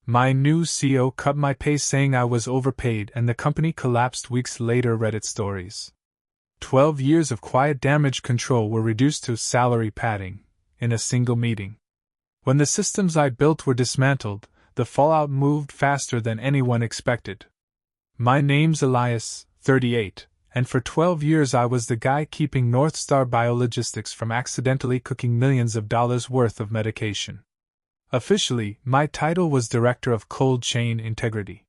My new CEO cut my pay saying I was overpaid, and the company collapsed weeks later. Reddit stories. 12 years of quiet damage control were reduced to salary padding in a single meeting. When the systems I built were dismantled, the fallout moved faster than anyone expected. My name's Elias, 38, and for 12 years I was the guy keeping Northstar Biologistics from accidentally cooking millions of dollars worth of medication. Officially, my title was Director of Cold Chain Integrity.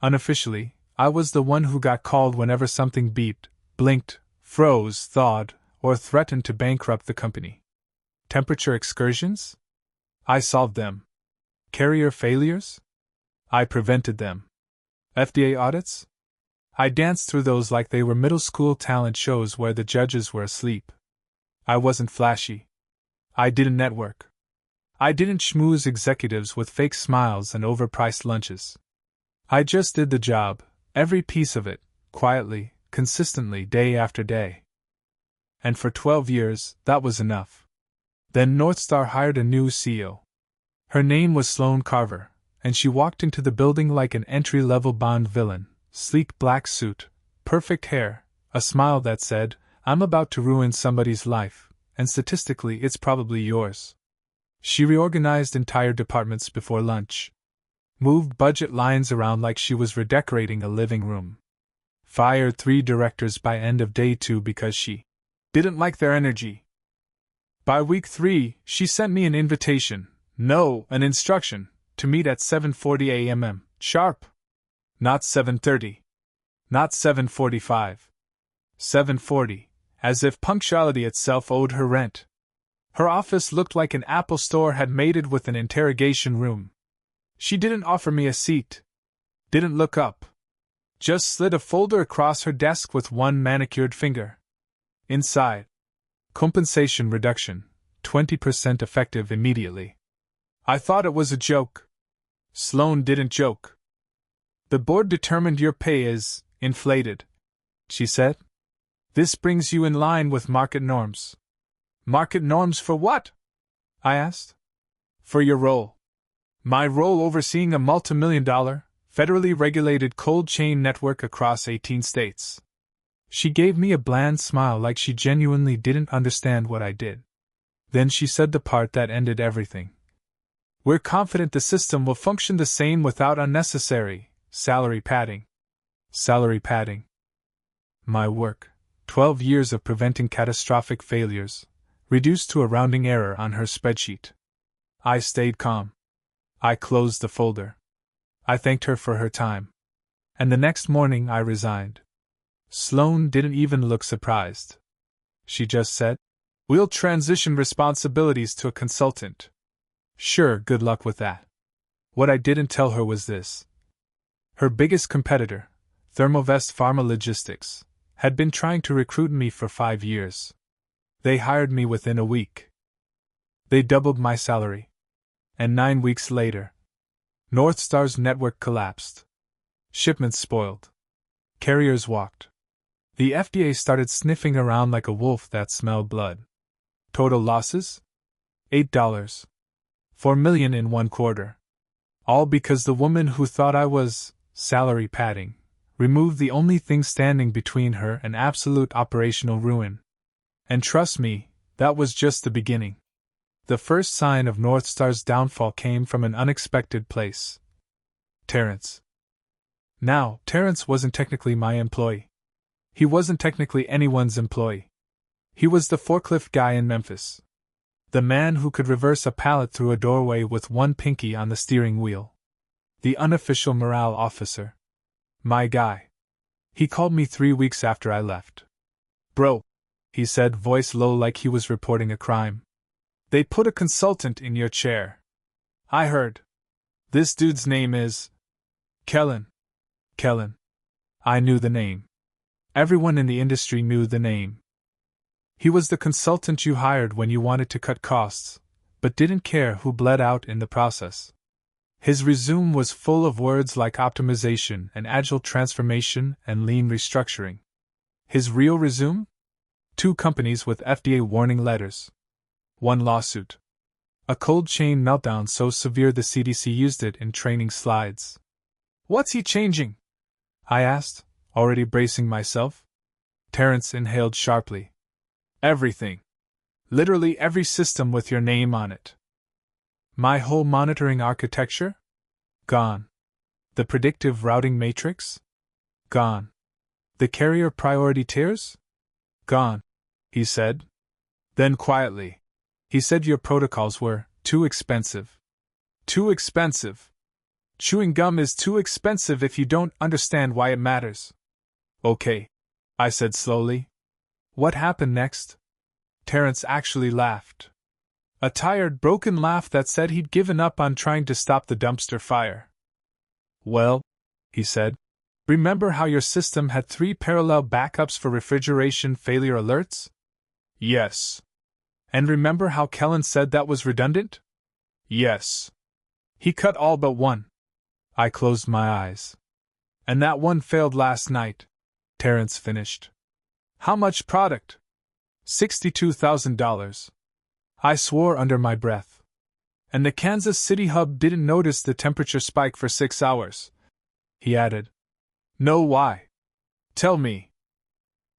Unofficially, I was the one who got called whenever something beeped, blinked, froze, thawed, or threatened to bankrupt the company. Temperature excursions? I solved them. Carrier failures? I prevented them. FDA audits? I danced through those like they were middle school talent shows where the judges were asleep. I wasn't flashy. I didn't network. I didn't schmooze executives with fake smiles and overpriced lunches. I just did the job, every piece of it, quietly, consistently, day after day. And for 12 years, that was enough. Then Northstar hired a new CEO. Her name was Sloane Carver, and she walked into the building like an entry-level Bond villain, sleek black suit, perfect hair, a smile that said, "I'm about to ruin somebody's life, and statistically it's probably yours." She reorganized entire departments before lunch. Moved budget lines around like she was redecorating a living room. Fired 3 directors by end of day 2 because she didn't like their energy. By week 3, she sent me an invitation, no, an instruction, to meet at 7:40 a.m. sharp. Not 7:30. Not 7:45. 7:40, as if punctuality itself owed her rent. Her office looked like an Apple store had mated with an interrogation room. She didn't offer me a seat. Didn't look up. Just slid a folder across her desk with one manicured finger. Inside. Compensation reduction, 20% effective immediately. I thought it was a joke. Sloane didn't joke. The board determined your pay is inflated, she said. This brings you in line with market norms. Market norms for what? I asked. For your role. My role overseeing a multimillion-dollar, federally regulated cold chain network across 18 states. She gave me a bland smile like she genuinely didn't understand what I did. Then she said the part that ended everything. We're confident the system will function the same without unnecessary salary padding. Salary padding. My work, 12 years of preventing catastrophic failures, reduced to a rounding error on her spreadsheet. I stayed calm. I closed the folder. I thanked her for her time. And the next morning I resigned. Sloane didn't even look surprised. She just said, "We'll transition responsibilities to a consultant." Sure, good luck with that. What I didn't tell her was this. Her biggest competitor, Thermovest Pharma Logistics, had been trying to recruit me for 5 years. They hired me within a week. They doubled my salary. And 9 weeks later, Northstar's network collapsed. Shipments spoiled. Carriers walked. The FDA started sniffing around like a wolf that smelled blood. Total losses? $8. $4 million in 1 quarter. All because the woman who thought I was salary padding removed the only thing standing between her and absolute operational ruin. And trust me, that was just the beginning. The first sign of Northstar's downfall came from an unexpected place. Terrence. Now, Terrence wasn't technically my employee. He wasn't technically anyone's employee. He was the forklift guy in Memphis. The man who could reverse a pallet through a doorway with one pinky on the steering wheel. The unofficial morale officer. My guy. He called me 3 weeks after I left. "Bro," he said, voice low like he was reporting a crime. "They put a consultant in your chair. I heard. This dude's name is Kellen." Kellen. I knew the name. Everyone in the industry knew the name. He was the consultant you hired when you wanted to cut costs, but didn't care who bled out in the process. His resume was full of words like optimization and agile transformation and lean restructuring. His real resume? 2 companies with FDA warning letters. 1 lawsuit. A cold chain meltdown so severe the CDC used it in training slides. What's he changing? I asked, already bracing myself. Terrence inhaled sharply. Everything. Literally every system with your name on it. My whole monitoring architecture? Gone. The predictive routing matrix? Gone. The carrier priority tiers? Gone, he said. Then quietly, he said your protocols were too expensive. Too expensive. Chewing gum is too expensive if you don't understand why it matters. Okay, I said slowly. What happened next? Terrence actually laughed. A tired, broken laugh that said he'd given up on trying to stop the dumpster fire. Well, he said, remember how your system had 3 parallel backups for refrigeration failure alerts? Yes. And remember how Kellen said that was redundant? Yes. He cut all but one. I closed my eyes. And that one failed last night, Terrence finished. How much product? $62,000. I swore under my breath. And the Kansas City hub didn't notice the temperature spike for 6 hours, he added. No, why? Tell me.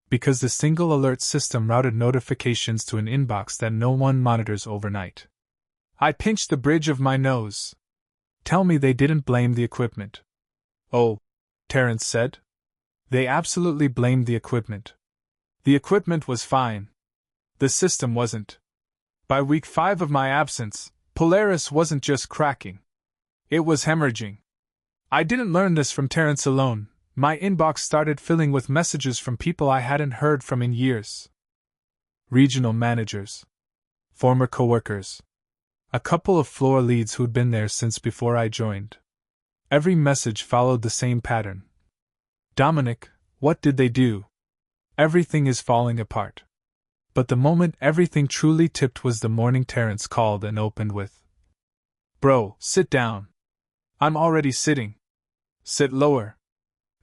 Because the single alert system routed notifications to an inbox that no one monitors overnight. I pinched the bridge of my nose. Tell me they didn't blame the equipment. Oh, Terrence said. They absolutely blamed the equipment. The equipment was fine. The system wasn't. By week 5 of my absence, Polaris wasn't just cracking. It was hemorrhaging. I didn't learn this from Terrence alone. My inbox started filling with messages from people I hadn't heard from in years. Regional managers. Former coworkers. A couple of floor leads who'd been there since before I joined. Every message followed the same pattern. Dominic, what did they do? Everything is falling apart. But the moment everything truly tipped was the morning Terrence called and opened with. Bro, sit down. I'm already sitting. Sit lower.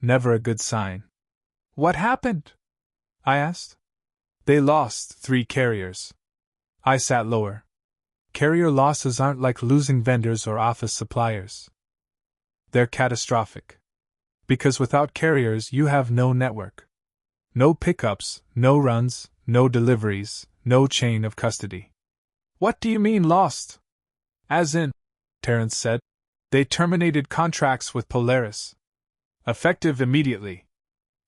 Never a good sign. What happened? I asked. They lost 3 carriers. I sat lower. Carrier losses aren't like losing vendors or office suppliers. They're catastrophic. Because without carriers you have no network. No pickups, no runs, no deliveries, no chain of custody. What do you mean lost? As in, Terrence said, they terminated contracts with Polaris. Effective immediately.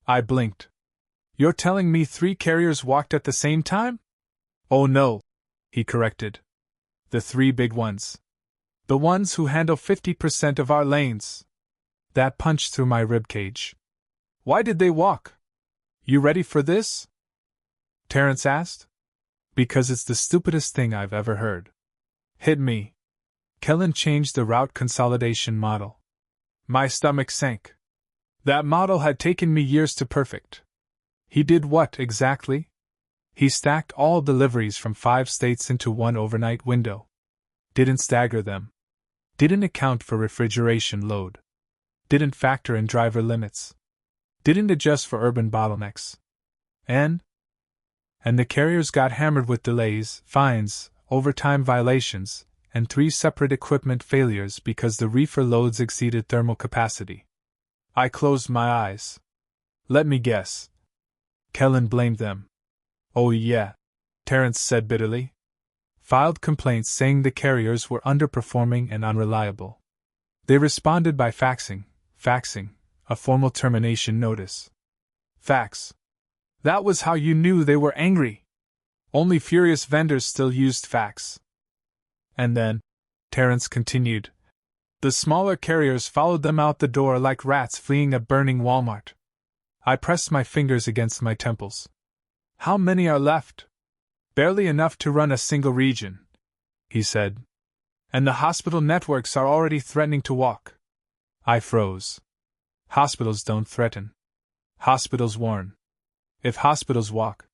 I blinked. You're telling me 3 carriers walked at the same time? Oh no, he corrected. The 3 big ones. The ones who handle 50% of our lanes. That punched through my ribcage. Why did they walk? You ready for this? Terrence asked. Because it's the stupidest thing I've ever heard. Hit me. Kellen changed the route consolidation model. My stomach sank. That model had taken me years to perfect. He did what exactly? He stacked all deliveries from 5 states into one overnight window. Didn't stagger them. Didn't account for refrigeration load. Didn't factor in driver limits. Didn't adjust for urban bottlenecks. And the carriers got hammered with delays, fines, overtime violations, and 3 separate equipment failures because the reefer loads exceeded thermal capacity. I closed my eyes. Let me guess. Kellen blamed them. Oh yeah, Terrence said bitterly. Filed complaints saying the carriers were underperforming and unreliable. They responded by faxing, a formal termination notice. Fax. That was how you knew they were angry. Only furious vendors still used fax. And then, Terrence continued, the smaller carriers followed them out the door like rats fleeing a burning Walmart. I pressed my fingers against my temples. How many are left? Barely enough to run a single region, he said. And the hospital networks are already threatening to walk. I froze. Hospitals don't threaten. Hospitals warn. If hospitals walk.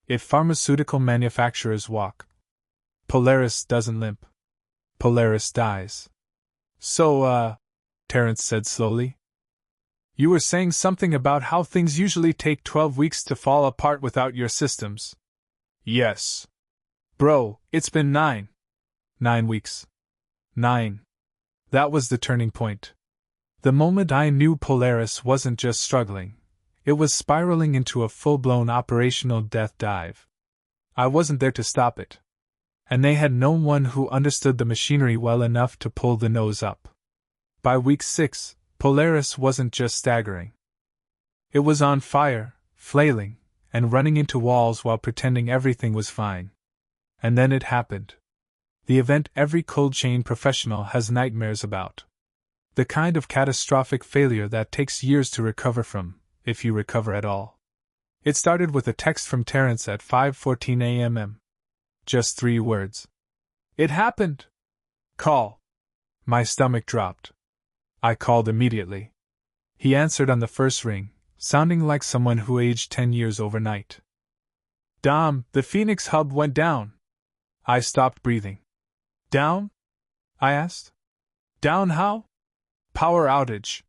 If pharmaceutical manufacturers walk. Polaris doesn't limp. Polaris dies. So, Terrence said slowly. You were saying something about how things usually take 12 weeks to fall apart without your systems. Yes. Bro, it's been 9. 9 weeks. 9. That was the turning point. The moment I knew Polaris wasn't just struggling, it was spiraling into a full-blown operational death dive. I wasn't there to stop it. And they had no one who understood the machinery well enough to pull the nose up. By week 6, Polaris wasn't just staggering. It was on fire, flailing, and running into walls while pretending everything was fine. And then it happened. The event every cold chain professional has nightmares about. The kind of catastrophic failure that takes years to recover from, if you recover at all. It started with a text from Terrence at 5:14 a.m. Just 3 words. It happened! Call. My stomach dropped. I called immediately. He answered on the first ring, sounding like someone who aged 10 years overnight. Dom, the Phoenix hub went down. I stopped breathing. Down? I asked. Down how? Power outage.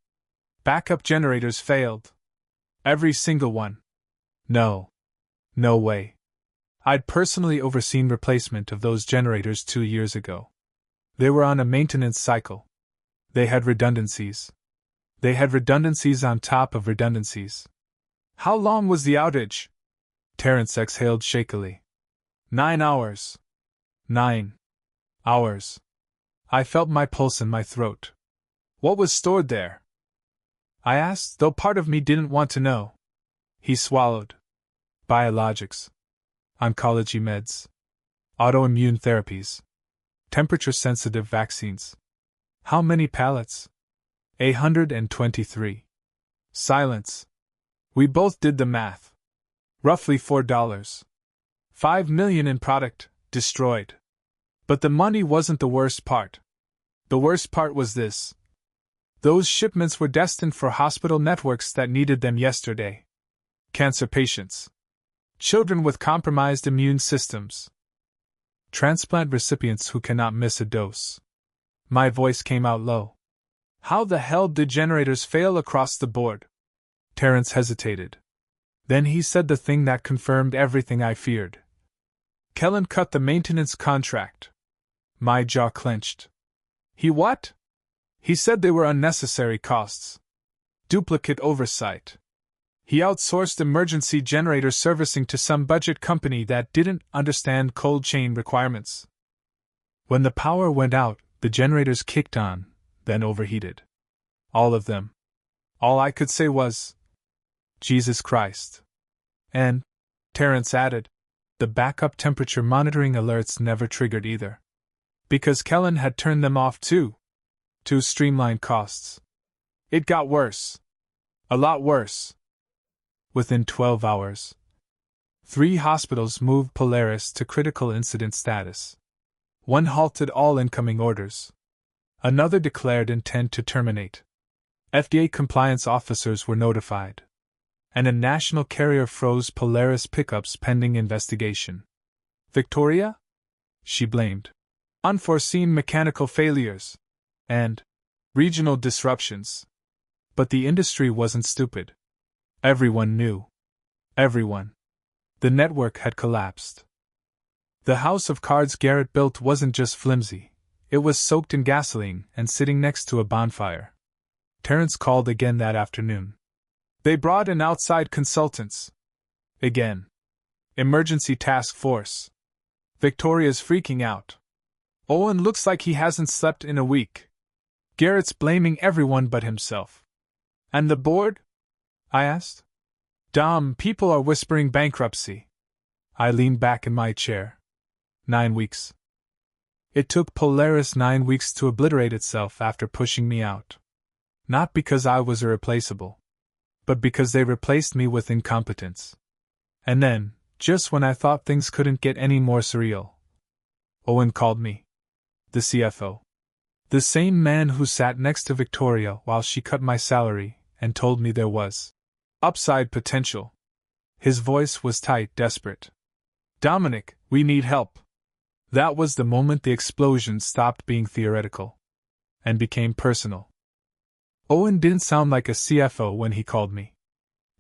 Backup generators failed. Every single one. No. No way. I'd personally overseen replacement of those generators 2 years ago. They were on a maintenance cycle. They had redundancies. They had redundancies on top of redundancies. How long was the outage? Terrence exhaled shakily. 9 hours. 9 hours. I felt my pulse in my throat. What was stored there? I asked, though part of me didn't want to know. He swallowed. Biologics. Oncology meds. Autoimmune therapies. Temperature-sensitive vaccines. How many pallets? 123. Silence. We both did the math. Roughly $4. 5 million in product, destroyed. But the money wasn't the worst part. The worst part was this. Those shipments were destined for hospital networks that needed them yesterday. Cancer patients. Children with compromised immune systems. Transplant recipients who cannot miss a dose. My voice came out low. How the hell did generators fail across the board? Terrence hesitated. Then he said the thing that confirmed everything I feared. Kellen cut the maintenance contract. My jaw clenched. He what? He said they were unnecessary costs. Duplicate oversight. He outsourced emergency generator servicing to some budget company that didn't understand cold chain requirements. When the power went out, the generators kicked on, then overheated. All of them. All I could say was, Jesus Christ. And, Terrence added, the backup temperature monitoring alerts never triggered either. Because Kellen had turned them off too. To streamline costs. It got worse. A lot worse. Within 12 hours, 3 hospitals moved Polaris to critical incident status. One halted all incoming orders. Another declared intent to terminate. FDA compliance officers were notified. And a national carrier froze Polaris pickups pending investigation. Victoria? She blamed. Unforeseen mechanical failures. And regional disruptions. But the industry wasn't stupid. Everyone knew. Everyone. The network had collapsed. The house of cards Garrett built wasn't just flimsy, it was soaked in gasoline and sitting next to a bonfire. Terrence called again that afternoon. They brought in outside consultants. Again. Emergency task force. Victoria's freaking out. Owen looks like he hasn't slept in a week. Garrett's blaming everyone but himself. And the board? I asked. Dom, people are whispering bankruptcy. I leaned back in my chair. 9 weeks. It took Polaris 9 weeks to obliterate itself after pushing me out. Not because I was irreplaceable, but because they replaced me with incompetence. And then, just when I thought things couldn't get any more surreal, Owen called me. The CFO. The same man who sat next to Victoria while she cut my salary and told me there was upside potential. His voice was tight, desperate. Dominic, we need help. That was the moment the explosion stopped being theoretical and became personal. Owen didn't sound like a CFO when he called me.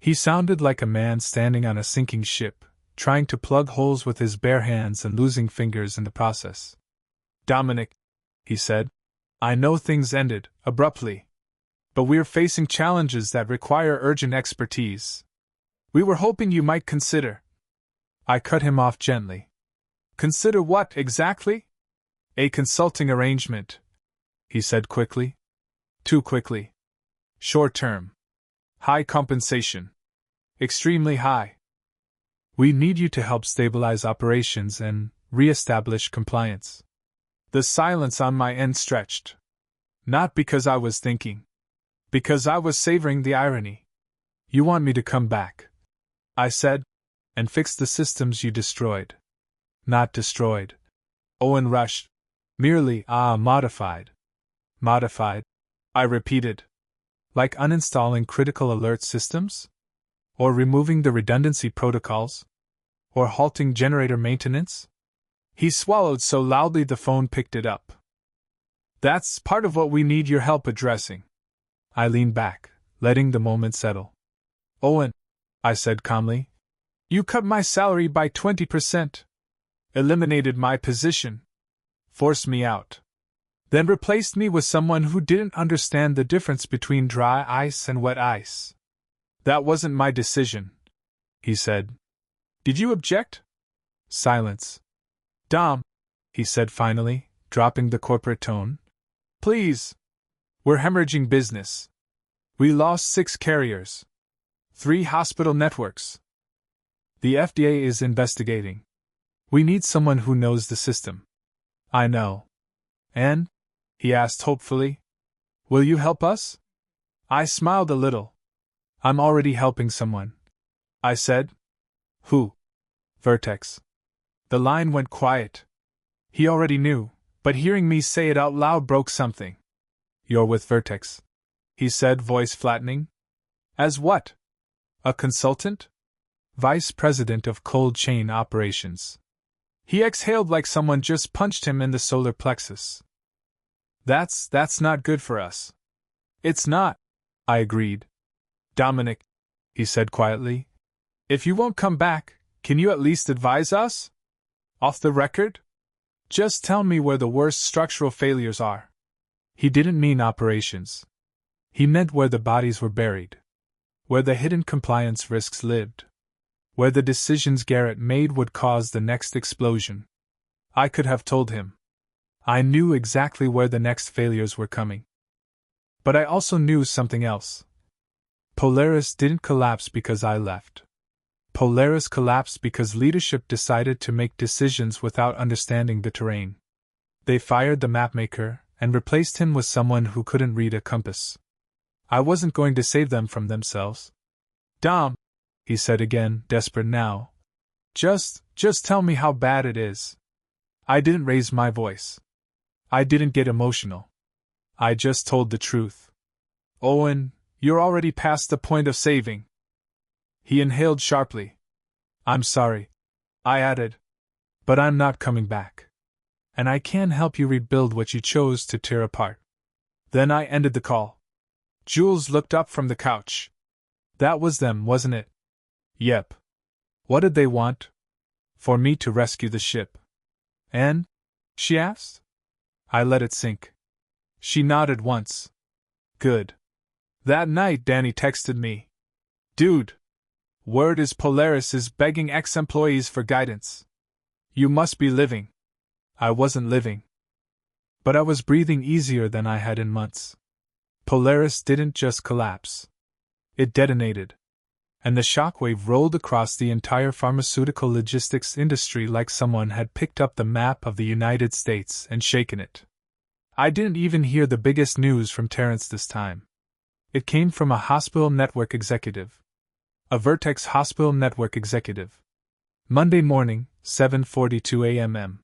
He sounded like a man standing on a sinking ship, trying to plug holes with his bare hands and losing fingers in the process. Dominic, he said, I know things ended abruptly, but we're facing challenges that require urgent expertise. We were hoping you might consider. I cut him off gently. Consider what, exactly? A consulting arrangement, he said quickly. Too quickly. Short term. High compensation. Extremely high. We need you to help stabilize operations and re-establish compliance. The silence on my end stretched. Not because I was thinking. Because I was savoring the irony. You want me to come back, I said, and fix the systems you destroyed. Not destroyed. Owen rushed. Merely, modified. Modified, I repeated. Like uninstalling critical alert systems? Or removing the redundancy protocols? Or halting generator maintenance? He swallowed so loudly the phone picked it up. That's part of what we need your help addressing. I leaned back, letting the moment settle. Owen, I said calmly, you cut my salary by 20%. Eliminated my position. Forced me out. Then replaced me with someone who didn't understand the difference between dry ice and wet ice. That wasn't my decision, he said. Did you object? Silence. Dom, he said finally, dropping the corporate tone. Please. We're hemorrhaging business. We lost 6 carriers. 3 hospital networks. The FDA is investigating. We need someone who knows the system. I know. And? He asked hopefully. Will you help us? I smiled a little. I'm already helping someone, I said. Who? Vertex. The line went quiet. He already knew, but hearing me say it out loud broke something. You're with Vertex, he said, voice flattening. As what? A consultant? Vice President of Cold Chain Operations. He exhaled like someone just punched him in the solar plexus. That's not good for us. It's not, I agreed. Dominic, he said quietly, if you won't come back, can you at least advise us? Off the record? Just tell me where the worst structural failures are. He didn't mean operations. He meant where the bodies were buried. Where the hidden compliance risks lived. Where the decisions Garrett made would cause the next explosion. I could have told him. I knew exactly where the next failures were coming. But I also knew something else. Polaris didn't collapse because I left. Polaris collapsed because leadership decided to make decisions without understanding the terrain. They fired the mapmaker and replaced him with someone who couldn't read a compass. I wasn't going to save them from themselves. Dom, he said again, desperate now. Just tell me how bad it is. I didn't raise my voice. I didn't get emotional. I just told the truth. Owen, you're already past the point of saving. He inhaled sharply. I'm sorry, I added. But I'm not coming back. And I can help you rebuild what you chose to tear apart. Then I ended the call. Jules looked up from the couch. That was them, wasn't it? Yep. What did they want? For me to rescue the ship. And? She asked. I let it sink. She nodded once. Good. That night Danny texted me. Dude. Word is Polaris is begging ex-employees for guidance. You must be living. I wasn't living. But I was breathing easier than I had in months. Polaris didn't just collapse. It detonated. And the shockwave rolled across the entire pharmaceutical logistics industry like someone had picked up the map of the United States and shaken it. I didn't even hear the biggest news from Terrence this time. It came from a hospital network executive. A Vertex hospital network executive. Monday morning, 7:42 a.m.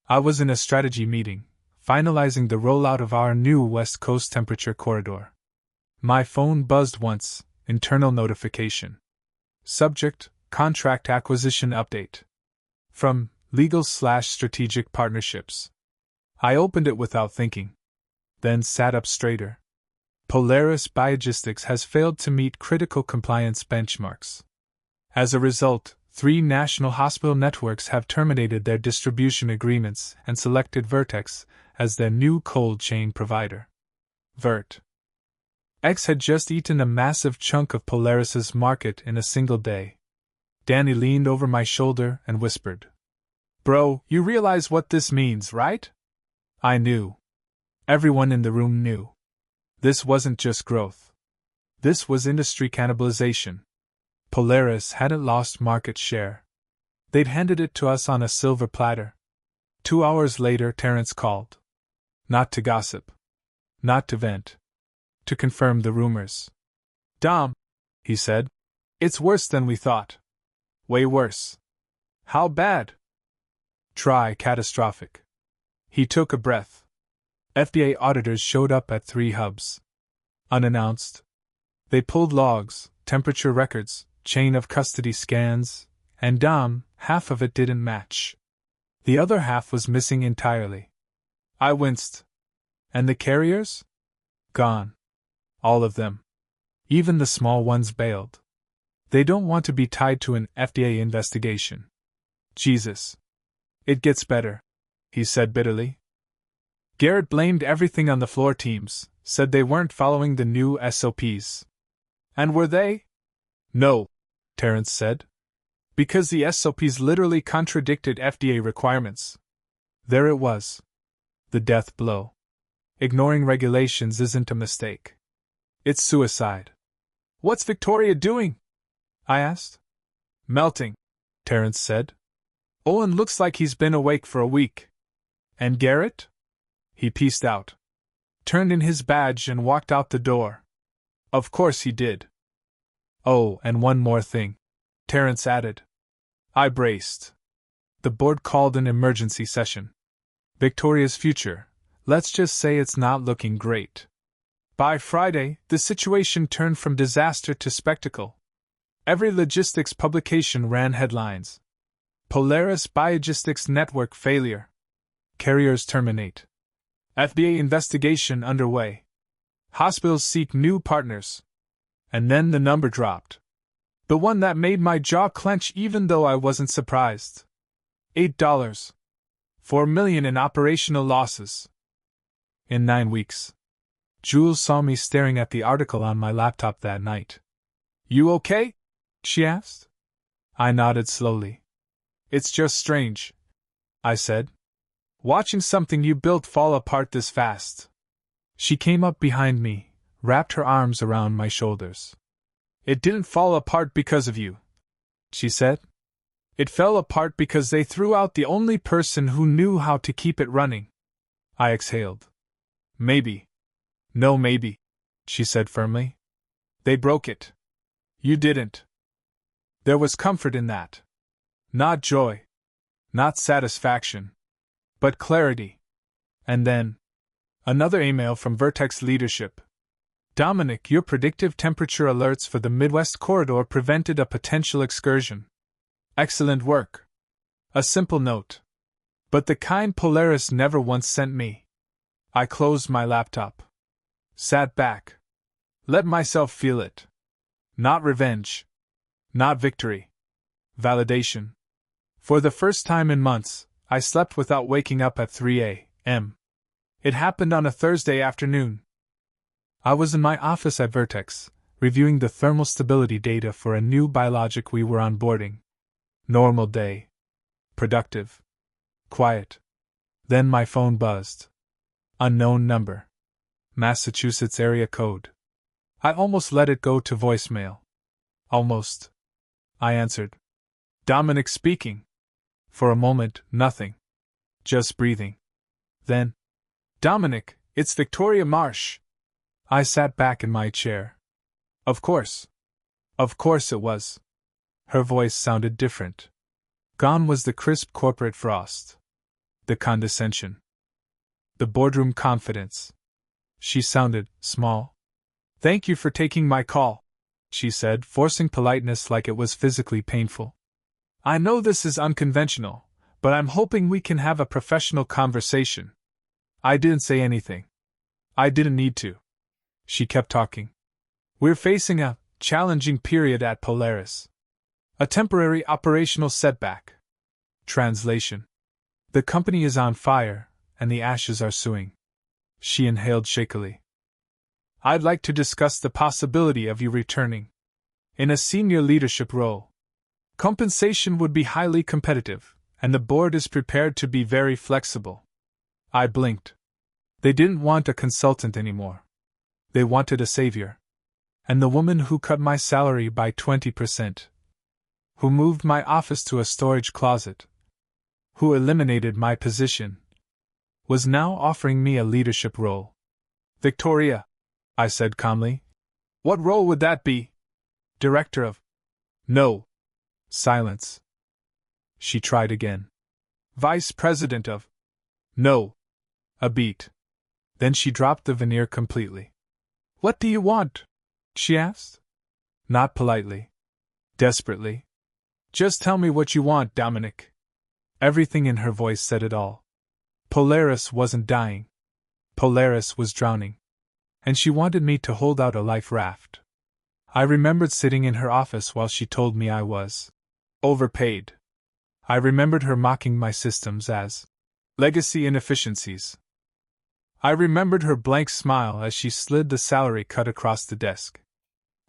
I was in a strategy meeting, finalizing the rollout of our new West Coast temperature corridor. My phone buzzed once, internal notification. Subject, contract acquisition update. From Legal/Strategic Partnerships. I opened it without thinking. Then sat up straighter. Polaris Biogistics has failed to meet critical compliance benchmarks. As a result, 3 national hospital networks have terminated their distribution agreements and selected Vertex as their new cold chain provider. Vert. X had just eaten a massive chunk of Polaris's market in a single day. Danny leaned over my shoulder and whispered, "Bro, you realize what this means, right?" I knew. Everyone in the room knew. This wasn't just growth. This was industry cannibalization. Polaris hadn't lost market share. They'd handed it to us on a silver platter. 2 hours later, Terrence called. Not to gossip. Not to vent. To confirm the rumors. "Dom," he said, "it's worse than we thought. Way worse." "How bad?" "Try catastrophic." He took a breath. FDA auditors showed up at 3 hubs. Unannounced. They pulled logs, temperature records, chain of custody scans, and Dom, half of it didn't match. The other half was missing entirely. I winced. And the carriers? Gone. All of them. Even the small ones bailed. They don't want to be tied to an FDA investigation. Jesus. It gets better, he said bitterly. Garrett blamed everything on the floor teams, said they weren't following the new SOPs. And were they? No, Terrence said. Because the SOPs literally contradicted FDA requirements. There it was. The death blow. Ignoring regulations isn't a mistake. It's suicide. "What's Victoria doing?" I asked. "Melting," Terrence said. "Owen looks like he's been awake for a week." "And Garrett?" He pieced out. Turned in his badge and walked out the door. Of course he did. "Oh, and one more thing," Terrence added. I braced. The board called an emergency session. Victoria's future, let's just say it's not looking great. By Friday, the situation turned from disaster to spectacle. Every logistics publication ran headlines. Polaris Biogistics Network failure. Carriers terminate. FDA investigation underway. Hospitals seek new partners. And then the number dropped. The one that made my jaw clench even though I wasn't surprised. $8. $4 million in operational losses. In 9 weeks. Jules saw me staring at the article on my laptop that night. "You okay?" she asked. I nodded slowly. "It's just strange," I said. "Watching something you built fall apart this fast." She came up behind me, wrapped her arms around my shoulders. "It didn't fall apart because of you," she said. "It fell apart because they threw out the only person who knew how to keep it running." I exhaled. "Maybe. No, maybe," she said firmly. "They broke it. You didn't." There was comfort in that. Not joy. Not satisfaction. But clarity. And then, another email from Vertex leadership. "Dominic, your predictive temperature alerts for the Midwest corridor prevented a potential excursion. Excellent work." A simple note. But the kind Polaris never once sent me. I closed my laptop. Sat back. Let myself feel it. Not revenge. Not victory. Validation. For the first time in months, I slept without waking up at 3 a.m. It happened on a Thursday afternoon. I was in my office at Vertex, reviewing the thermal stability data for a new biologic we were onboarding. Normal day. Productive. Quiet. Then my phone buzzed. Unknown number. Massachusetts area code. I almost let it go to voicemail. Almost. I answered. "Dominic speaking." For a moment, nothing. Just breathing. Then, "Dominic, it's Victoria Marsh." I sat back in my chair. Of course. Of course it was. Her voice sounded different. Gone was the crisp corporate frost. The condescension. The boardroom confidence. She sounded small. "Thank you for taking my call," she said, forcing politeness like it was physically painful. "I know this is unconventional, but I'm hoping we can have a professional conversation." I didn't say anything. I didn't need to. She kept talking. "We're facing a challenging period at Polaris. A temporary operational setback. Translation. The company is on fire, and the ashes are suing. She inhaled shakily. I'd like to discuss the possibility of you returning. In a senior leadership role. Compensation would be highly competitive, and the board is prepared to be very flexible. I blinked. They didn't want a consultant anymore. They wanted a savior. And the woman who cut my salary by 20%. Who moved my office to a storage closet. Who eliminated my position. Was now offering me a leadership role. Victoria, I said calmly. What role would that be? Director of. No. Silence. She tried again. Vice President of. No. A beat. Then she dropped the veneer completely. What do you want? She asked. Not politely. Desperately. Just tell me what you want, Dominic. Everything in her voice said it all. Polaris wasn't dying. Polaris was drowning. And she wanted me to hold out a life raft. I remembered sitting in her office while she told me I was overpaid. I remembered her mocking my systems as legacy inefficiencies. I remembered her blank smile as she slid the salary cut across the desk.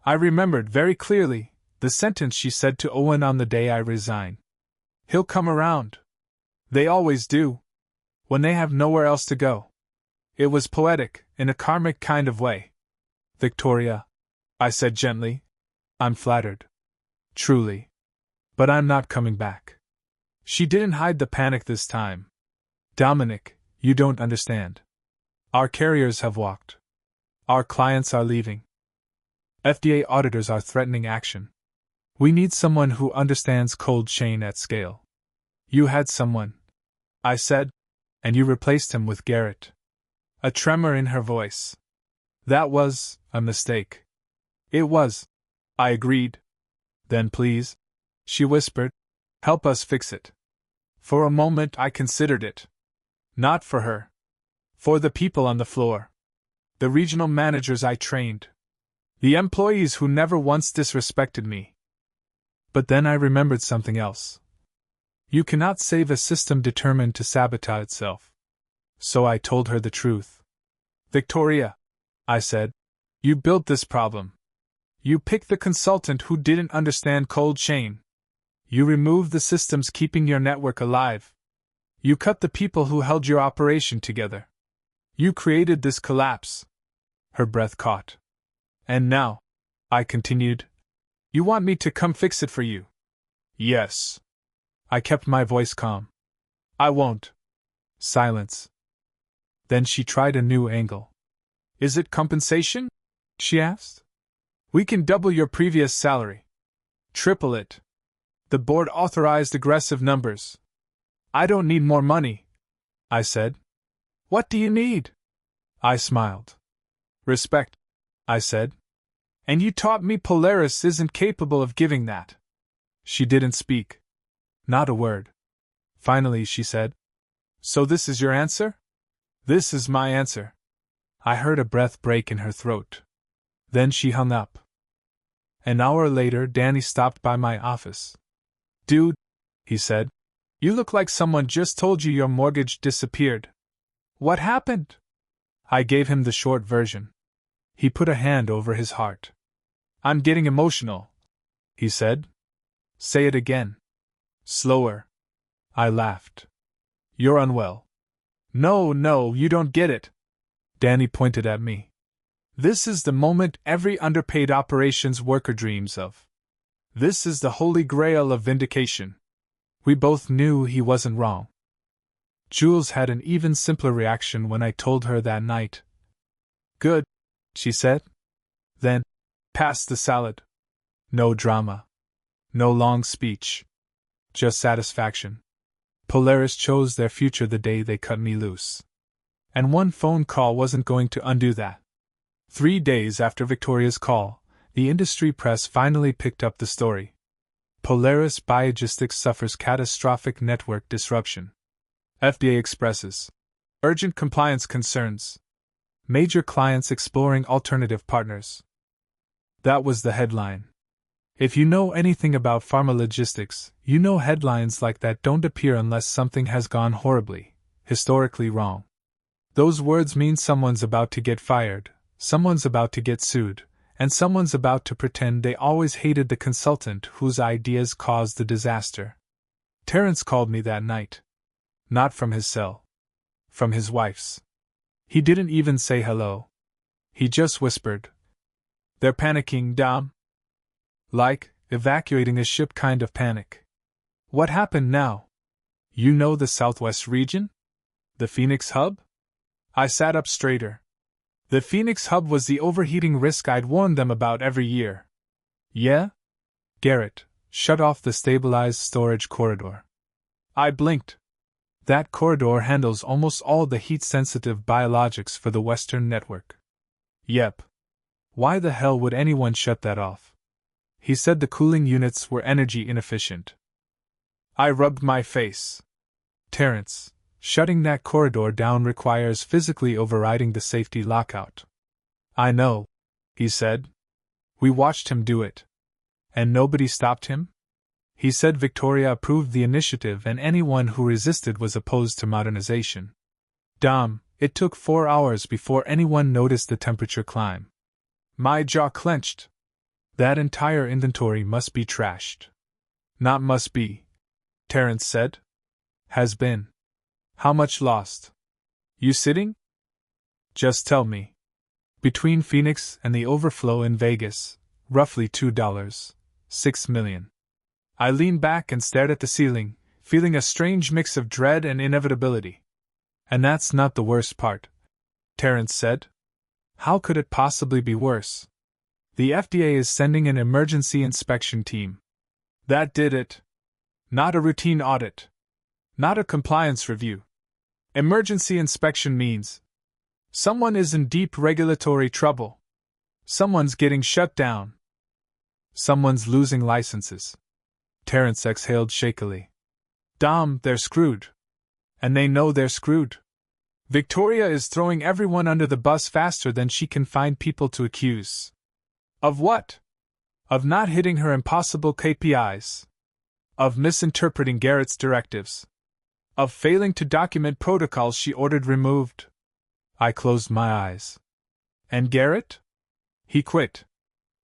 I remembered very clearly the sentence she said to Owen on the day I resign. He'll come around. They always do. When they have nowhere else to go. It was poetic, in a karmic kind of way. Victoria, I said gently, I'm flattered. Truly. But I'm not coming back. She didn't hide the panic this time. Dominic, you don't understand. Our carriers have walked. Our clients are leaving. FDA auditors are threatening action. We need someone who understands cold chain at scale. You had someone, I said, and you replaced him with Garrett. A tremor in her voice. That was a mistake. It was, I agreed. Then please, she whispered, help us fix it. For a moment I considered it. Not for her. For the people on the floor. The regional managers I trained. The employees who never once disrespected me. But then I remembered something else. You cannot save a system determined to sabotage itself. So I told her the truth. Victoria, I said, you built this problem. You picked the consultant who didn't understand cold chain. You removed the systems keeping your network alive. You cut the people who held your operation together. You created this collapse. Her breath caught. And now, I continued, you want me to come fix it for you? Yes. I kept my voice calm. I won't. Silence. Then she tried a new angle. Is it compensation? She asked. We can double your previous salary. Triple it. The board authorized aggressive numbers. I don't need more money, I said. What do you need? I smiled. Respect, I said. And you taught me Polaris isn't capable of giving that. She didn't speak. Not a word. Finally, she said, so this is your answer? This is my answer. I heard a breath break in her throat. Then she hung up. An hour later, Danny stopped by my office. Dude, he said, you look like someone just told you your mortgage disappeared. What happened? I gave him the short version. He put a hand over his heart. I'm getting emotional, he said. Say it again. Slower. I laughed. You're unwell. No, you don't get it. Danny pointed at me. This is the moment every underpaid operations worker dreams of. This is the holy grail of vindication. We both knew he wasn't wrong. Jules had an even simpler reaction when I told her that night. Good, she said. Then, pass the salad. No drama. No long speech. Just satisfaction. Polaris chose their future the day they cut me loose. And one phone call wasn't going to undo that. 3 days after Victoria's call, the industry press finally picked up the story. Polaris Biogistics suffers catastrophic network disruption. FDA expresses urgent compliance concerns. Major clients exploring alternative partners. That was the headline. If you know anything about pharma logistics, you know headlines like that don't appear unless something has gone horribly, historically wrong. Those words mean someone's about to get fired, someone's about to get sued, and someone's about to pretend they always hated the consultant whose ideas caused the disaster. Terrence called me that night. Not from his cell. From his wife's. He didn't even say hello. He just whispered, "They're panicking, Dom." Like, evacuating a ship kind of panic. What happened now? You know the Southwest region? The Phoenix Hub? I sat up straighter. The Phoenix Hub was the overheating risk I'd warned them about every year. Yeah? Garrett, shut off the stabilized storage corridor. I blinked. That corridor handles almost all the heat-sensitive biologics for the Western network. Yep. Why the hell would anyone shut that off? He said the cooling units were energy inefficient. I rubbed my face. Terrence, shutting that corridor down requires physically overriding the safety lockout. I know, he said. We watched him do it. And nobody stopped him? He said Victoria approved the initiative and anyone who resisted was opposed to modernization. Dom, it took 4 hours before anyone noticed the temperature climb. My jaw clenched. That entire inventory must be trashed. Not must be, Terrence said. Has been. How much lost? You sitting? Just tell me. Between Phoenix and the overflow in Vegas, roughly $2, 6 million. I leaned back and stared at the ceiling, feeling a strange mix of dread and inevitability. And that's not the worst part, Terrence said. How could it possibly be worse? The FDA is sending an emergency inspection team. That did it. Not a routine audit. Not a compliance review. Emergency inspection means someone is in deep regulatory trouble. Someone's getting shut down. Someone's losing licenses. Terrence exhaled shakily. Dom, they're screwed. And they know they're screwed. Victoria is throwing everyone under the bus faster than she can find people to accuse. Of what? Of not hitting her impossible KPIs. Of misinterpreting Garrett's directives. Of failing to document protocols she ordered removed. I closed my eyes. And Garrett? He quit.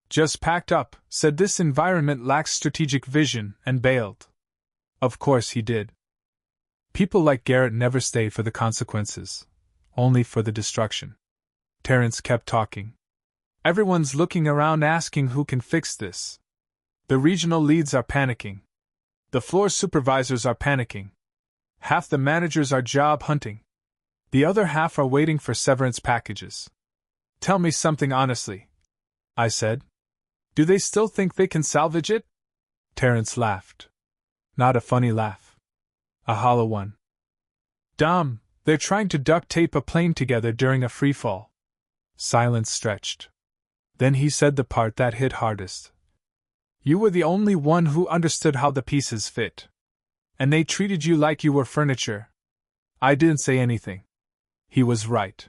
Just packed up, said this environment lacks strategic vision, and bailed. Of course he did. People like Garrett never stay for the consequences, only for the destruction. Terrence kept talking. Everyone's looking around asking who can fix this. The regional leads are panicking. The floor supervisors are panicking. Half the managers are job hunting. The other half are waiting for severance packages. Tell me something honestly, I said. Do they still think they can salvage it? Terrence laughed. Not a funny laugh. A hollow one. Dom, they're trying to duct tape a plane together during a free fall. Silence stretched. Then he said the part that hit hardest. You were the only one who understood how the pieces fit. And they treated you like you were furniture. I didn't say anything. He was right.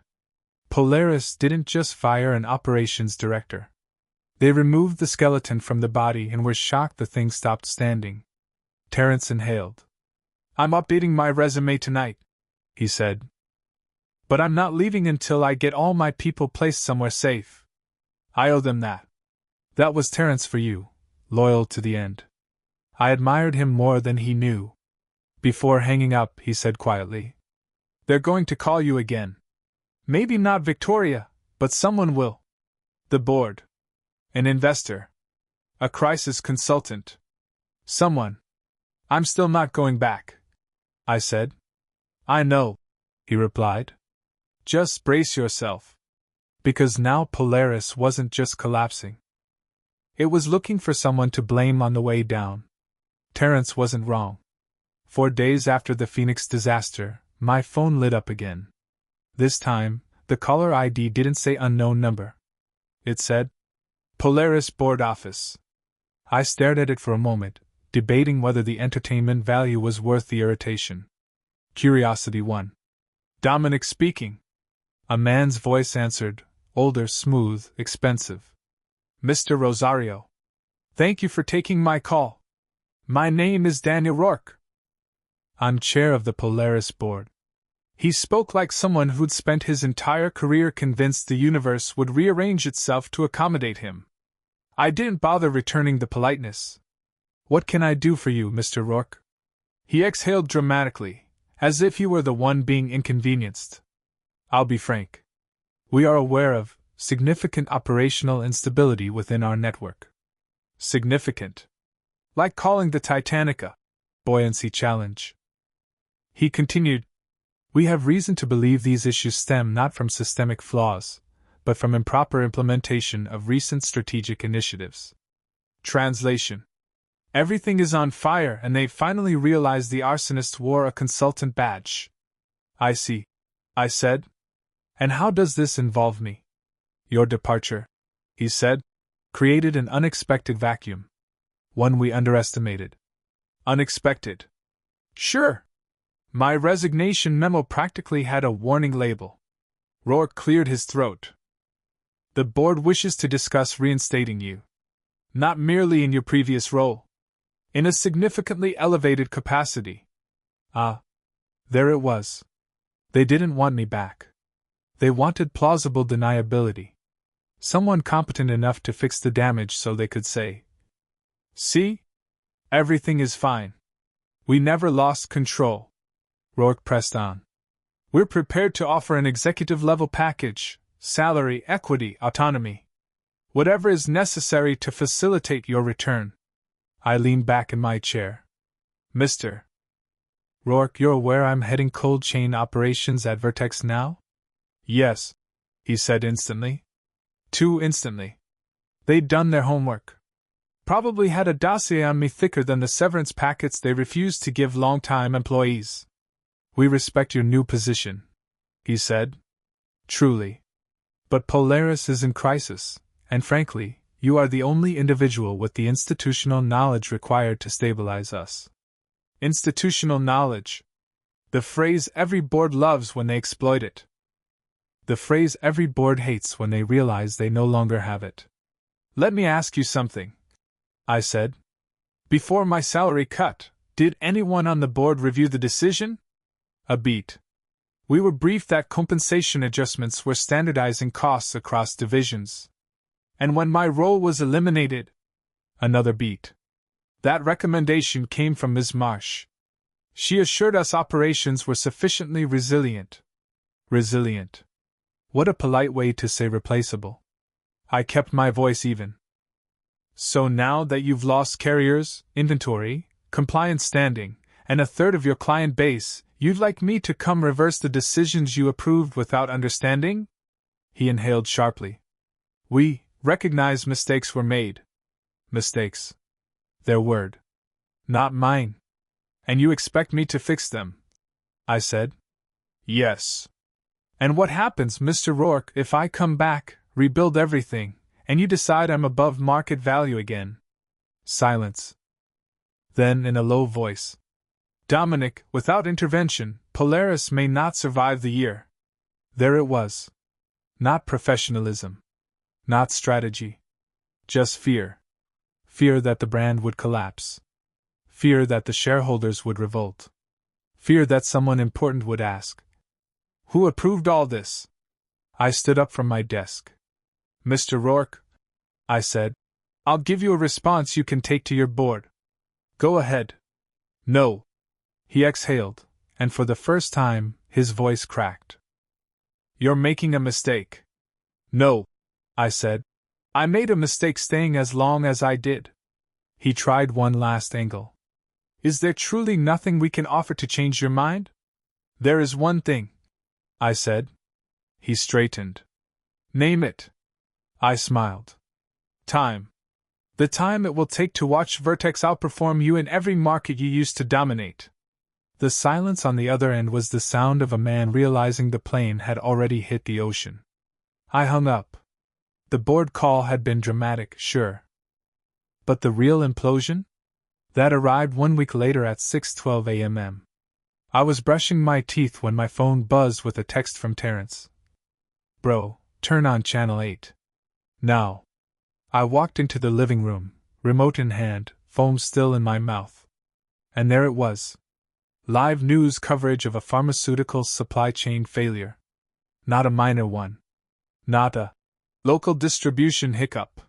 Polaris didn't just fire an operations director. They removed the skeleton from the body and were shocked the thing stopped standing. Terrence inhaled. I'm updating my resume tonight, he said. But I'm not leaving until I get all my people placed somewhere safe. I owe them that. That was Terrence for you, loyal to the end. I admired him more than he knew. Before hanging up, he said quietly. They're going to call you again. Maybe not Victoria, but someone will. The board. An investor. A crisis consultant. Someone. I'm still not going back, I said. I know, he replied. Just brace yourself. Because now Polaris wasn't just collapsing. It was looking for someone to blame on the way down. Terrence wasn't wrong. 4 days after the Phoenix disaster, my phone lit up again. This time, the caller ID didn't say unknown number. It said, Polaris Board Office. I stared at it for a moment, debating whether the entertainment value was worth the irritation. Curiosity won. Dominic speaking. A man's voice answered, older, smooth, expensive. Mr. Rosario. Thank you for taking my call. My name is Daniel Rourke. I'm chair of the Polaris board. He spoke like someone who'd spent his entire career convinced the universe would rearrange itself to accommodate him. I didn't bother returning the politeness. What can I do for you, Mr. Rourke? He exhaled dramatically, as if he were the one being inconvenienced. I'll be frank. We are aware of significant operational instability within our network. Significant. Like calling the Titanic a buoyancy challenge. He continued, we have reason to believe these issues stem not from systemic flaws, but from improper implementation of recent strategic initiatives. Translation. Everything is on fire and they've finally realized the arsonist wore a consultant badge. I see, I said. And how does this involve me? Your departure, he said, created an unexpected vacuum. One we underestimated. Unexpected. Sure. My resignation memo practically had a warning label. Rourke cleared his throat. The board wishes to discuss reinstating you. Not merely in your previous role. In a significantly elevated capacity. Ah. There it was. They didn't want me back. They wanted plausible deniability. Someone competent enough to fix the damage so they could say, see? Everything is fine. We never lost control. Rourke pressed on. We're prepared to offer an executive-level package, salary, equity, autonomy. Whatever is necessary to facilitate your return. I leaned back in my chair. Mr. Rourke, you're aware I'm heading cold chain operations at Vertex now? Yes, he said instantly. Too instantly. They'd done their homework. Probably had a dossier on me thicker than the severance packets they refused to give long-time employees. We respect your new position, he said. Truly. But Polaris is in crisis, and frankly, you are the only individual with the institutional knowledge required to stabilize us. Institutional knowledge. The phrase every board loves when they exploit it. The phrase every board hates when they realize they no longer have it. Let me ask you something, I said. Before my salary cut, did anyone on the board review the decision? A beat. We were briefed that compensation adjustments were standardizing costs across divisions. And when my role was eliminated, another beat. That recommendation came from Ms. Marsh. She assured us operations were sufficiently resilient. Resilient. What a polite way to say replaceable. I kept my voice even. So now that you've lost carriers, inventory, compliance standing, and a third of your client base, you'd like me to come reverse the decisions you approved without understanding? He inhaled sharply. We recognize mistakes were made. Mistakes. Their word. Not mine. And you expect me to fix them? I said. Yes. And what happens, Mr. Rourke, if I come back, rebuild everything, and you decide I'm above market value again? Silence. Then, in a low voice, Dominic, without intervention, Polaris may not survive the year. There it was. Not professionalism. Not strategy. Just fear. Fear that the brand would collapse. Fear that the shareholders would revolt. Fear that someone important would ask, who approved all this? I stood up from my desk. Mr. Rourke, I said, I'll give you a response you can take to your board. Go ahead. No. He exhaled, and for the first time, his voice cracked. You're making a mistake. No, I said. I made a mistake staying as long as I did. He tried one last angle. Is there truly nothing we can offer to change your mind? There is one thing, I said. He straightened. Name it. I smiled. Time. The time it will take to watch Vertex outperform you in every market you used to dominate. The silence on the other end was the sound of a man realizing the plane had already hit the ocean. I hung up. The board call had been dramatic, sure. But the real implosion? That arrived 1 week later at 6:12 a.m. I was brushing my teeth when my phone buzzed with a text from Terrence. Bro, turn on Channel 8. Now. I walked into the living room, remote in hand, foam still in my mouth. And there it was. Live news coverage of a pharmaceutical supply chain failure. Not a minor one. Not a local distribution hiccup.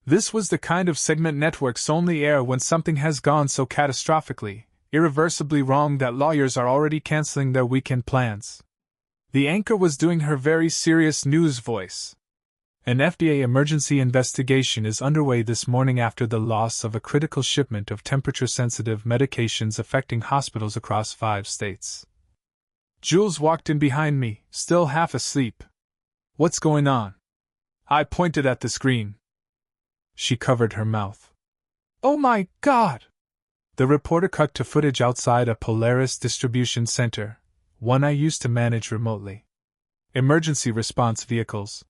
This was the kind of segment networks only air when something has gone so catastrophically, irreversibly wrong that lawyers are already canceling their weekend plans. The anchor was doing her very serious news voice. An FDA emergency investigation is underway this morning after the loss of a critical shipment of temperature-sensitive medications affecting hospitals across 5 states. Jules walked in behind me, still half asleep. "What's going on?" I pointed at the screen. She covered her mouth. "Oh my God!" The reporter cut to footage outside a Polaris distribution center, one I used to manage remotely. Emergency response vehicles.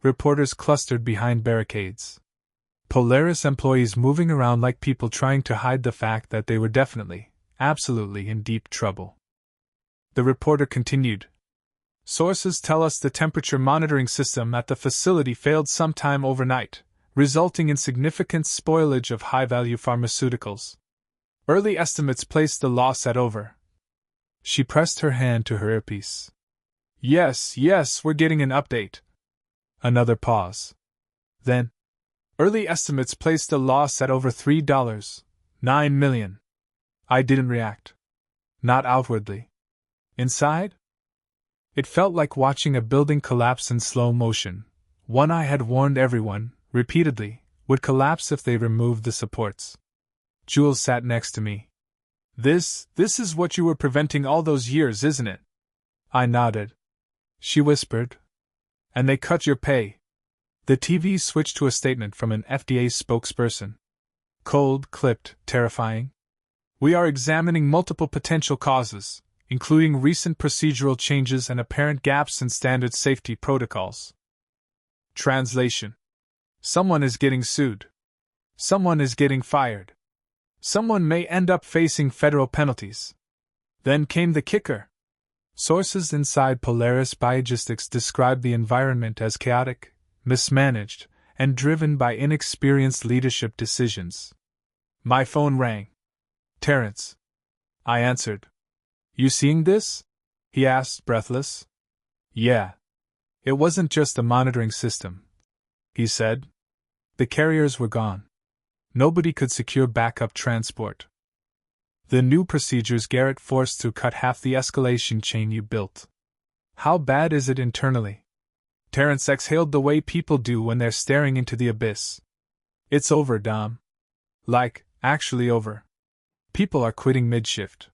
Reporters clustered behind barricades. Polaris employees moving around like people trying to hide the fact that they were definitely, absolutely in deep trouble. The reporter continued. "Sources tell us the temperature monitoring system at the facility failed sometime overnight, resulting in significant spoilage of high-value pharmaceuticals. Early estimates placed the loss at over." She pressed her hand to her earpiece. Yes, we're getting an update." Another pause. Then, "Early estimates placed the loss at over $3.9 million. I didn't react. Not outwardly. Inside? It felt like watching a building collapse in slow motion, one I had warned everyone, repeatedly, would collapse if they removed the supports. Jules sat next to me. This is what you were preventing all those years, isn't it?" I nodded. She whispered. "And they cut your pay." The TV switched to a statement from an FDA spokesperson. Cold, clipped, terrifying. "We are examining multiple potential causes, including recent procedural changes and apparent gaps in standard safety protocols." Translation. Someone is getting sued. Someone is getting fired. Someone may end up facing federal penalties. Then came the kicker. Sources inside Polaris Biogistics described the environment as chaotic, mismanaged, and driven by inexperienced leadership decisions. My phone rang. "Terrence." I answered. "You seeing this?" he asked, breathless. "Yeah. It wasn't just the monitoring system," he said. "The carriers were gone. Nobody could secure backup transport. The new procedures Garrett forced to cut half the escalation chain you built. How bad is it internally?" Terrence exhaled the way people do when they're staring into the abyss. "It's over, Dom. Like, actually over. People are quitting mid-shift.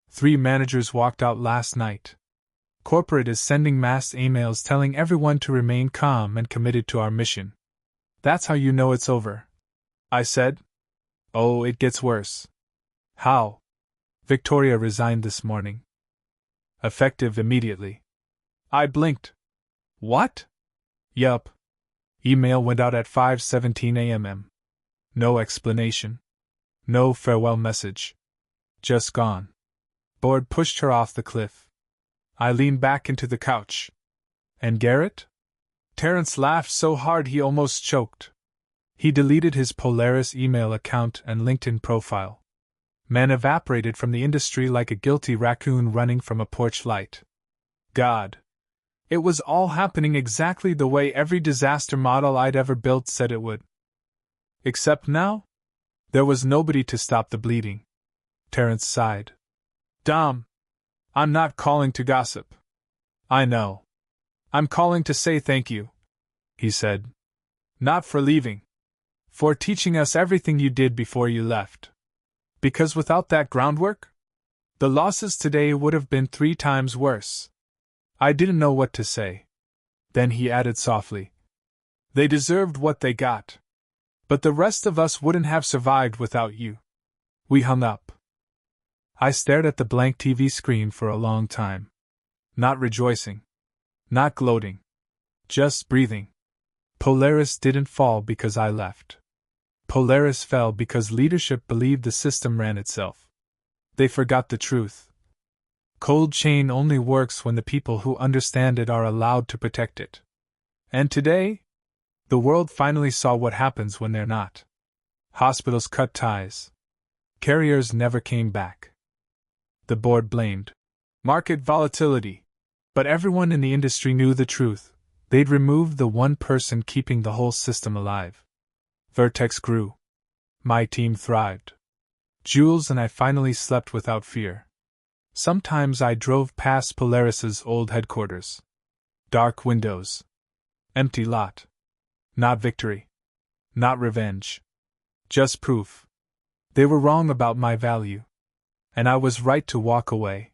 3 managers walked out last night. Corporate is sending mass emails telling everyone to remain calm and committed to our mission." "That's how you know it's over," I said. "Oh, it gets worse." "How?" "Victoria resigned this morning. Effective immediately." I blinked. "What?" "Yup. Email went out at 5:17 a.m. No explanation. No farewell message. Just gone. Board pushed her off the cliff." I leaned back into the couch. "And Garrett?" Terrence laughed so hard he almost choked. He deleted his Polaris email account and LinkedIn profile. Man evaporated from the industry like a guilty raccoon running from a porch light. God. It was all happening exactly the way every disaster model I'd ever built said it would. Except now? There was nobody to stop the bleeding. Terrence sighed. "Dom, I'm not calling to gossip. I know. I'm calling to say thank you," he said. "Not for leaving. For teaching us everything you did before you left. Because without that groundwork, the losses today would have been 3 times worse." I didn't know what to say. Then he added softly, "They deserved what they got. But the rest of us wouldn't have survived without you." We hung up. I stared at the blank TV screen for a long time. Not rejoicing. Not gloating. Just breathing. Polaris didn't fall because I left. Polaris fell because leadership believed the system ran itself. They forgot the truth. Cold chain only works when the people who understand it are allowed to protect it. And today, the world finally saw what happens when they're not. Hospitals cut ties. Carriers never came back. The board blamed market volatility. But everyone in the industry knew the truth. They'd removed the one person keeping the whole system alive. Vertex grew. My team thrived. Jules and I finally slept without fear. Sometimes I drove past Polaris's old headquarters. Dark windows. Empty lot. Not victory. Not revenge. Just proof. They were wrong about my value. And I was right to walk away.